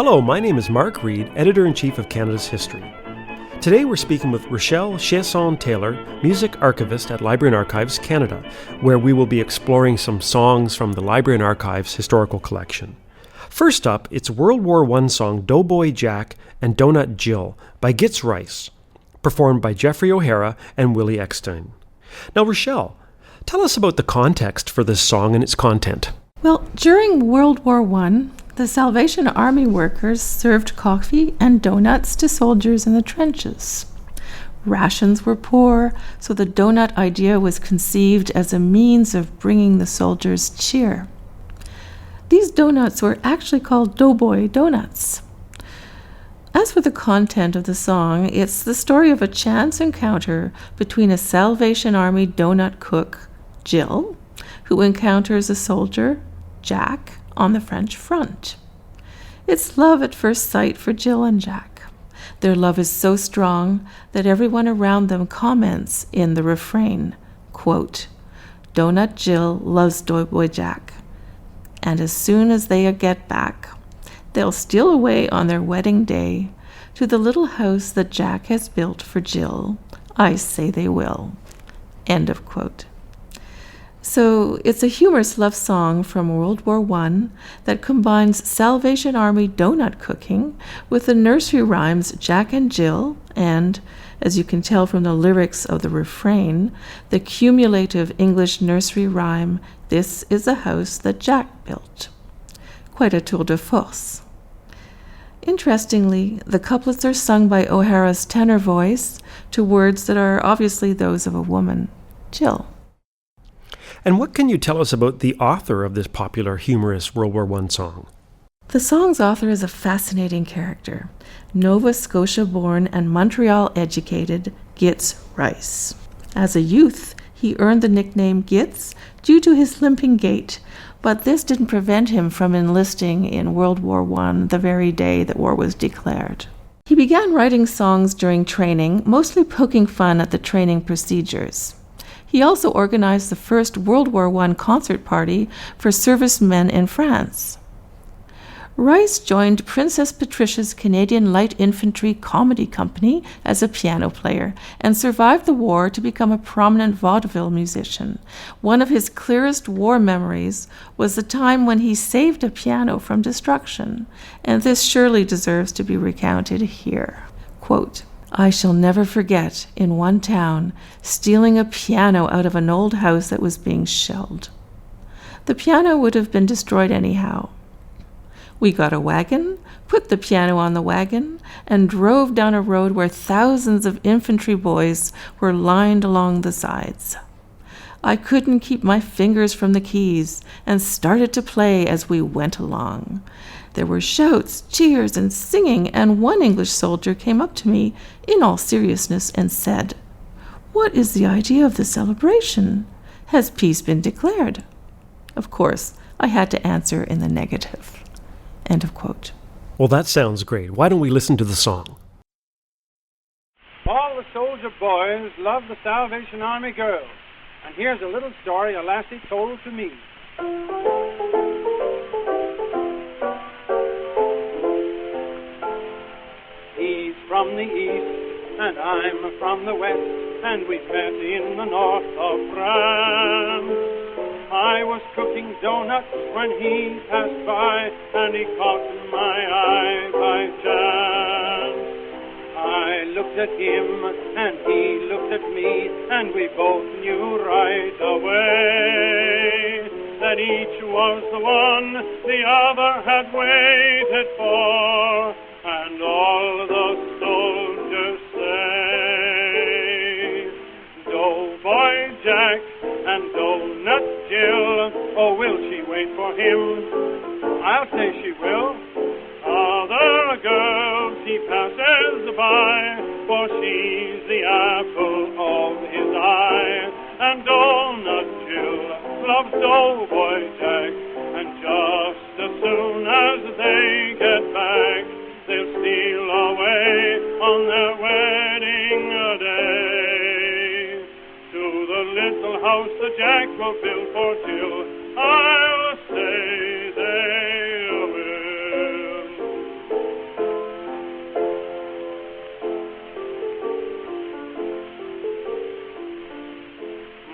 Hello, my name is Mark Reid, Editor-in-Chief of Canada's History. Today we're speaking with Rachelle Chiasson-Taylor, Music Archivist at Library and Archives Canada, where we will be exploring some songs from the Library and Archives historical collection. First up, it's World War I song Doughboy Jack and Doughnut Jill by Gitz Rice, performed by Jeffrey O'Hara and Willie Eckstein. Now, Rachelle, tell us about the context for this song and its content. Well, during World War I, the Salvation Army workers served coffee and doughnuts to soldiers in the trenches. Rations were poor, so the doughnut idea was conceived as a means of bringing the soldiers cheer. These doughnuts were actually called Doughboy doughnuts. As for the content of the song, it's the story of a chance encounter between a Salvation Army doughnut cook, Jill, who encounters a soldier, Jack, on the French front. It's love at first sight for Jill and Jack. Their love is so strong that everyone around them comments in the refrain, quote, "Doughnut Jill loves Doughboy Jack, and as soon as they get back, they'll steal away on their wedding day to the little house that Jack has built for Jill. I say they will." End of quote. So it's a humorous love song from World War I that combines Salvation Army doughnut cooking with the nursery rhymes Jack and Jill and, as you can tell from the lyrics of the refrain, the cumulative English nursery rhyme, "This is a house that Jack built." Quite a tour de force. Interestingly, the couplets are sung by O'Hara's tenor voice to words that are obviously those of a woman, Jill. And what can you tell us about the author of this popular humorous World War I song? The song's author is a fascinating character, Nova Scotia-born and Montreal-educated Gitz Rice. As a youth, he earned the nickname Gitz due to his limping gait, but this didn't prevent him from enlisting in World War I the very day that war was declared. He began writing songs during training, mostly poking fun at the training procedures. He also organized the first World War I concert party for servicemen in France. Rice joined Princess Patricia's Canadian Light Infantry Comedy Company as a piano player and survived the war to become a prominent vaudeville musician. One of his clearest war memories was the time when he saved a piano from destruction, and this surely deserves to be recounted here. Quote, "I shall never forget, in one town, stealing a piano out of an old house that was being shelled. The piano would have been destroyed anyhow. We got a wagon, put the piano on the wagon, and drove down a road where thousands of infantry boys were lined along the sides. I couldn't keep my fingers from the keys and started to play as we went along. There were shouts, cheers, and singing, and one English soldier came up to me in all seriousness and said, 'What is the idea of the celebration? Has peace been declared?' Of course, I had to answer in the negative." End of quote. Well, that sounds great. Why don't we listen to the song? All the soldier boys love the Salvation Army girls. And here's a little story a lassie told to me. He's from the east, and I'm from the west, and we met in the north of France. I was cooking doughnuts when he passed by, and he caught my eye by chance. I looked at him, and he looked at me, and we both knew right away that each was the one the other had waited for, and all the soldiers say, "Doughboy Jack and Doughnut Jill, oh, will she wait for him? I'll say she will. Other girls he passes by, for she's the apple of his eye. And Doughnut Jill loves Doughboy Jack, and just as soon as they get back, they'll steal away on their wedding day to the little house that Jack will build for Jill. I'll say they will."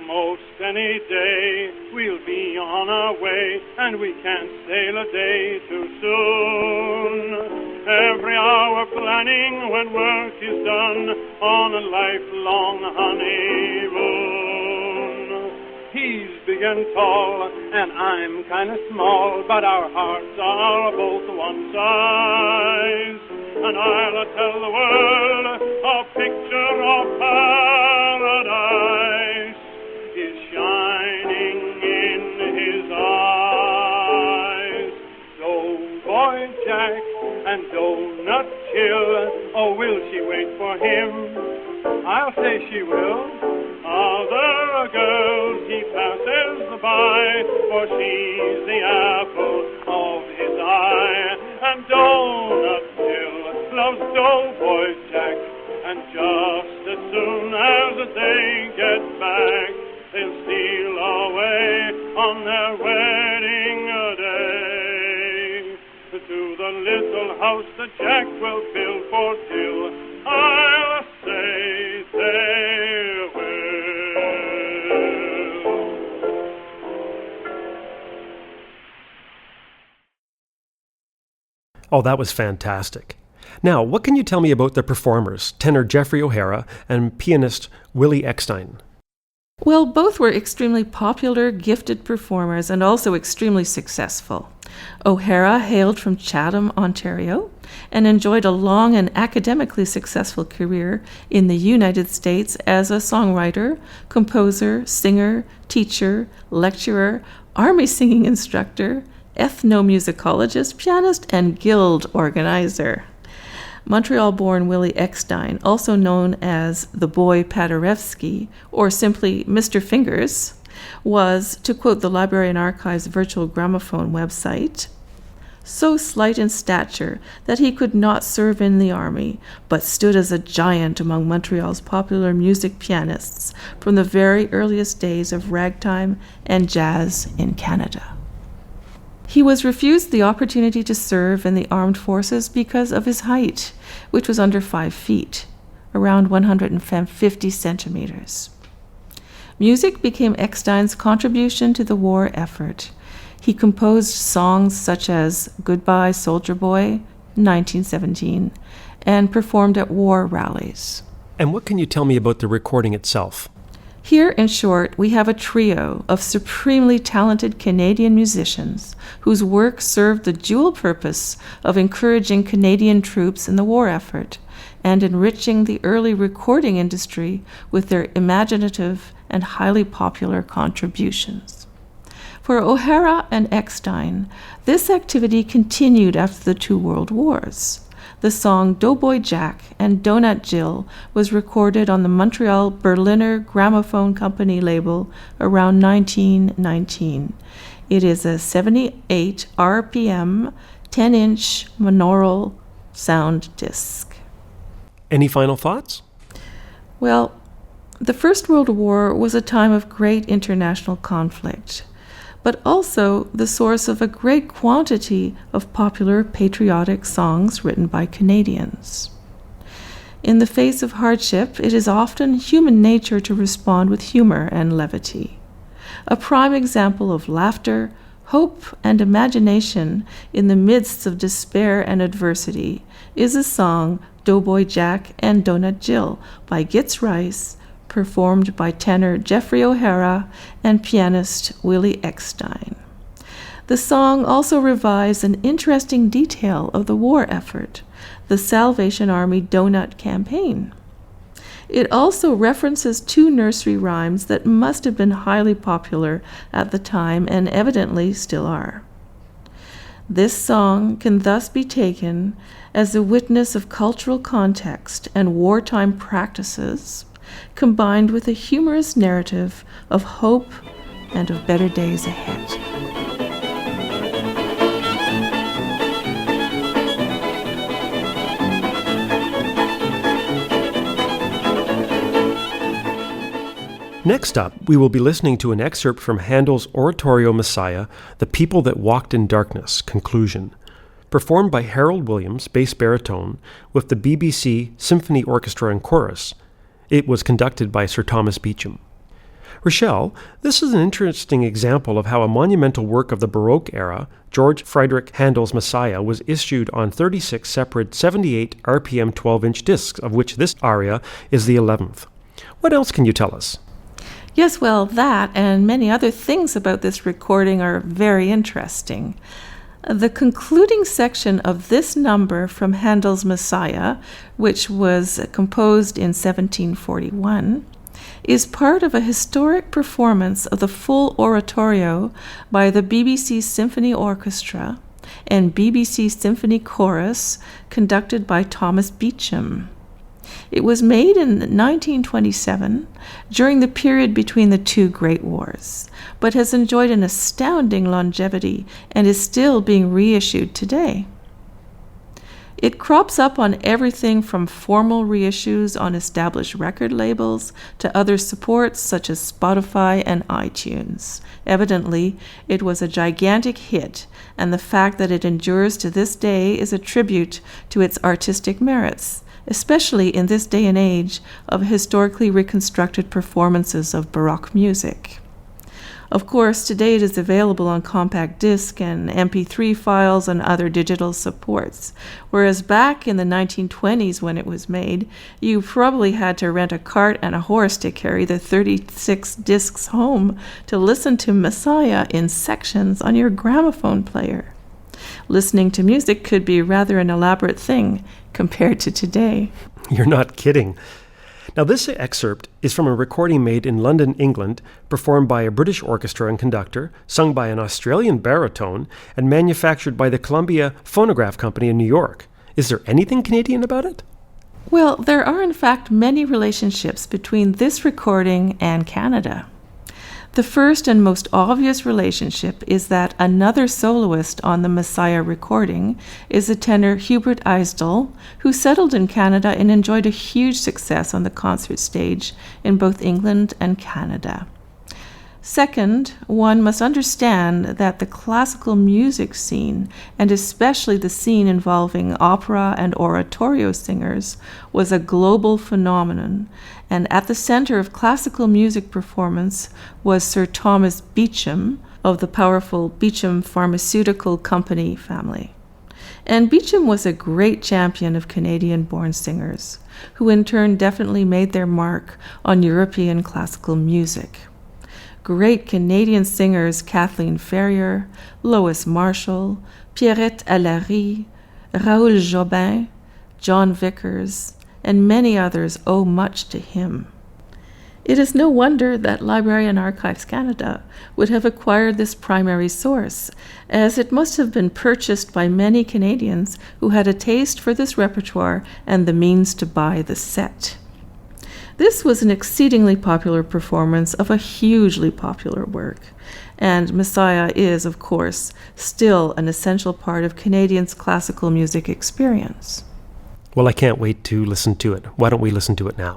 most any day we'll be on our way, and we can't sail a day too soon. Every hour planning when work is done on a lifelong honeymoon. He's big and tall, and I'm kind of small, but our hearts are both one size. And I'll tell the world a picture of paradise is shining in his eyes. Doughboy Jack and Donut Jill, oh, will she wait for him? I'll say she will. Other girls he passes by, for she's the apple of his eye. And Donut Jill loves Doughboy Jack, and just as soon as they get back, they'll steal away on their wedding day to the little house that Jack will build for Jill. I'll say they will. Oh, that was fantastic. Now, what can you tell me about the performers, tenor Jeffrey O'Hara and pianist Willie Eckstein? Well, both were extremely popular, gifted performers and also extremely successful. O'Hara hailed from Chatham, Ontario, and enjoyed a long and academically successful career in the United States as a songwriter, composer, singer, teacher, lecturer, army singing instructor, ethnomusicologist, pianist, and guild organizer. Montreal-born Willie Eckstein, also known as the Boy Paderewski, or simply Mr. Fingers, was, to quote the Library and Archives virtual gramophone website, so slight in stature that he could not serve in the army, but stood as a giant among Montreal's popular music pianists from the very earliest days of ragtime and jazz in Canada. He was refused the opportunity to serve in the armed forces because of his height, which was under 5 feet, around 150 centimeters. Music became Eckstein's contribution to the war effort. He composed songs such as Goodbye, Soldier Boy, 1917, and performed at war rallies. And what can you tell me about the recording itself? Here, in short, we have a trio of supremely talented Canadian musicians whose work served the dual purpose of encouraging Canadian troops in the war effort and enriching the early recording industry with their imaginative and highly popular contributions. For O'Hara and Eckstein, this activity continued after the 2 World Wars. The song Doughboy Jack and Donut Jill was recorded on the Montreal Berliner Gramophone Company label around 1919. It is a 78 RPM, 10-inch monaural sound disc. Any final thoughts? Well, the First World War was a time of great international conflict, but also the source of a great quantity of popular patriotic songs written by Canadians. In the face of hardship, it is often human nature to respond with humor and levity. A prime example of laughter, hope, and imagination in the midst of despair and adversity is the song Doughboy Jack and Donut Jill by Gitz Rice, performed by tenor Jeffrey O'Hara and pianist Willie Eckstein. The song also revives an interesting detail of the war effort, the Salvation Army Donut Campaign. It also references 2 nursery rhymes that must have been highly popular at the time and evidently still are. This song can thus be taken as a witness of cultural context and wartime practices, combined with a humorous narrative of hope and of better days ahead. Next up, we will be listening to an excerpt from Handel's oratorio Messiah, The People That Walked in Darkness, Conclusion, performed by Harold Williams, bass baritone, with the BBC Symphony Orchestra and Chorus. It was conducted by Sir Thomas Beecham. Rachelle, this is an interesting example of how a monumental work of the Baroque era, George Friedrich Handel's Messiah, was issued on 36 separate 78 RPM 12-inch discs, of which this aria is the 11th. What else can you tell us? Yes, well, that and many other things about this recording are very interesting. The concluding section of this number from Handel's Messiah, which was composed in 1741, is part of a historic performance of the full oratorio by the BBC Symphony Orchestra and BBC Symphony Chorus, conducted by Thomas Beecham. It was made in 1927, during the period between the two Great Wars, but has enjoyed an astounding longevity and is still being reissued today. It crops up on everything from formal reissues on established record labels to other supports such as Spotify and iTunes. Evidently, it was a gigantic hit, and the fact that it endures to this day is a tribute to its artistic merits, especially in this day and age of historically reconstructed performances of Baroque music. Of course, today it is available on compact disc and MP3 files and other digital supports, whereas back in the 1920s when it was made, you probably had to rent a cart and a horse to carry the 36 discs home to listen to Messiah in sections on your gramophone player. Listening to music could be rather an elaborate thing compared to today. You're not kidding. Now, this excerpt is from a recording made in London, England, performed by a British orchestra and conductor, sung by an Australian baritone, and manufactured by the Columbia Phonograph Company in New York. Is there anything Canadian about it? Well, there are in fact many relationships between this recording and Canada. The first and most obvious relationship is that another soloist on the Messiah recording is the tenor Hubert Eisdell, who settled in Canada and enjoyed a huge success on the concert stage in both England and Canada. Second, one must understand that the classical music scene, and especially the scene involving opera and oratorio singers, was a global phenomenon, and at the center of classical music performance was Sir Thomas Beecham of the powerful Beecham Pharmaceutical Company family. And Beecham was a great champion of Canadian-born singers, who in turn definitely made their mark on European classical music. Great Canadian singers Kathleen Ferrier, Lois Marshall, Pierrette Allary, Raoul Jobin, John Vickers, and many others owe much to him. It is no wonder that Library and Archives Canada would have acquired this primary source, as it must have been purchased by many Canadians who had a taste for this repertoire and the means to buy the set. This was an exceedingly popular performance of a hugely popular work, and Messiah is, of course, still an essential part of Canadians' classical music experience. Well, I can't wait to listen to it. Why don't we listen to it now?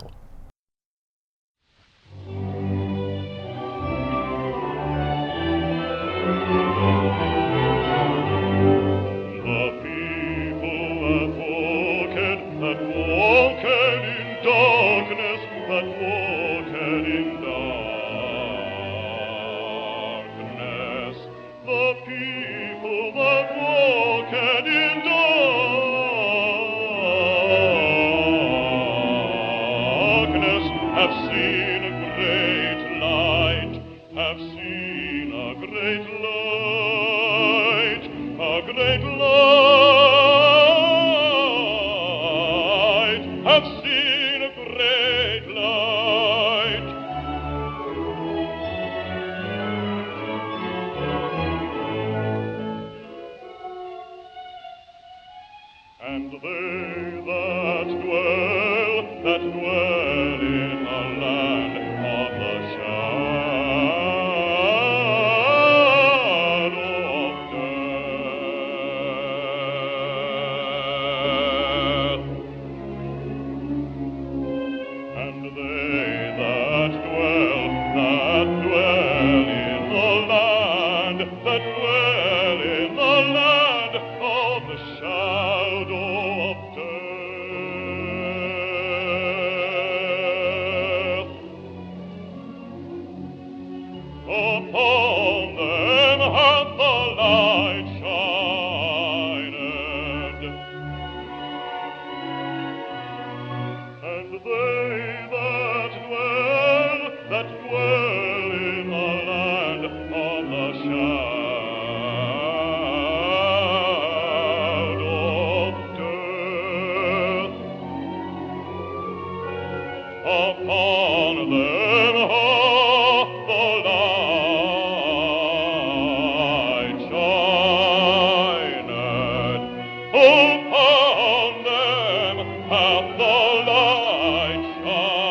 And they that dwell in the land of the shadow of Upon them hath the light shined, and they that dwell in the land of the shadow of death, upon them hath the light shined. Upon them hath the light shined.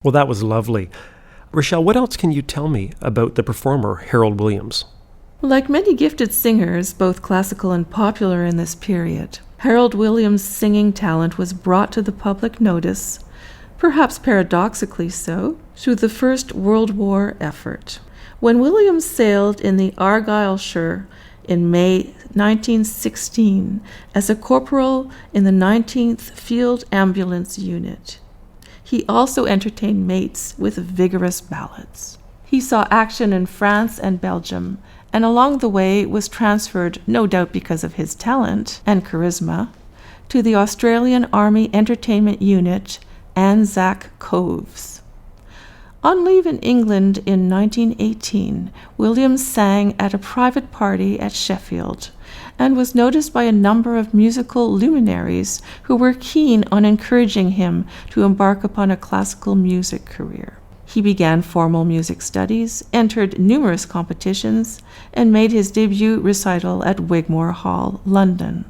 Well, that was lovely. Rachelle, what else can you tell me about the performer Harold Williams? Like many gifted singers, both classical and popular in this period, Harold Williams' singing talent was brought to the public notice, perhaps paradoxically so, through the First World War effort. When Williams sailed in the Argyllshire in May 1916 as a corporal in the 19th Field Ambulance Unit, he also entertained mates with vigorous ballads. He saw action in France and Belgium, and along the way was transferred, no doubt because of his talent and charisma, to the Australian Army Entertainment Unit, Anzac Coves. On leave in England in 1918, Williams sang at a private party at Sheffield, and was noticed by a number of musical luminaries who were keen on encouraging him to embark upon a classical music career. He began formal music studies, entered numerous competitions, and made his debut recital at Wigmore Hall, London.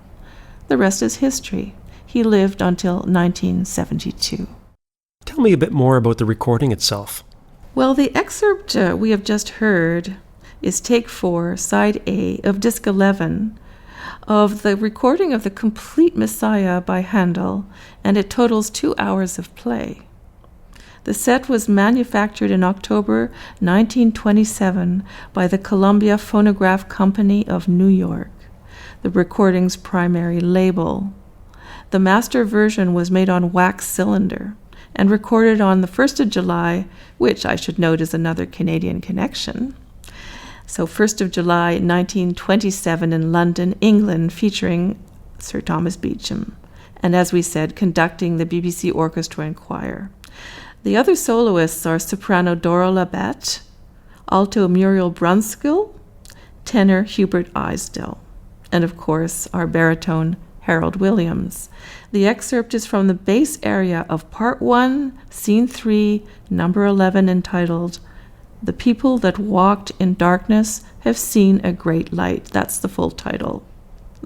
The rest is history. He lived until 1972. Tell me a bit more about the recording itself. Well, the excerpt we have just heard is take 4, side A of disc 11 of the recording of the Complete Messiah by Handel, and it totals 2 hours of play. The set was manufactured in October 1927 by the Columbia Phonograph Company of New York, the recording's primary label. The master version was made on wax cylinder and recorded on the 1st of July, which I should note is another Canadian connection. So 1st of July 1927 in London, England, featuring Sir Thomas Beecham, and as we said, conducting the BBC Orchestra and Choir. The other soloists are soprano Dora Labette, alto Muriel Brunskill, tenor Hubert Eisdell, and of course our baritone Harold Williams. The excerpt is from the bass area of Part 1, Scene 3, Number 11, entitled "The People That Walked in Darkness Have Seen a Great Light." That's the full title.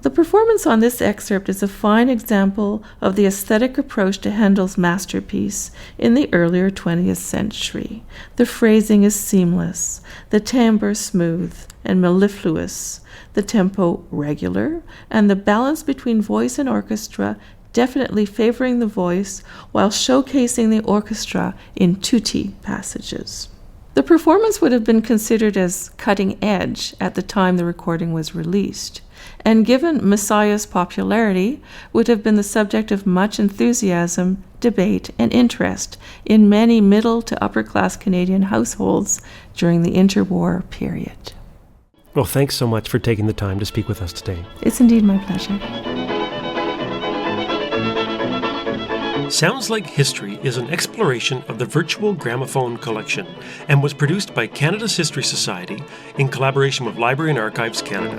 The performance on this excerpt is a fine example of the aesthetic approach to Handel's masterpiece in the earlier 20th century. The phrasing is seamless, the timbre smooth and mellifluous, the tempo regular, and the balance between voice and orchestra definitely favoring the voice while showcasing the orchestra in tutti passages. The performance would have been considered as cutting edge at the time the recording was released, and given Messiah's popularity, would have been the subject of much enthusiasm, debate, and interest in many middle to upper-class Canadian households during the interwar period. Well, thanks so much for taking the time to speak with us today. It's indeed my pleasure. Sounds Like History is an exploration of the virtual gramophone collection and was produced by Canada's History Society in collaboration with Library and Archives Canada.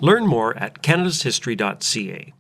Learn more at canadashistory.ca.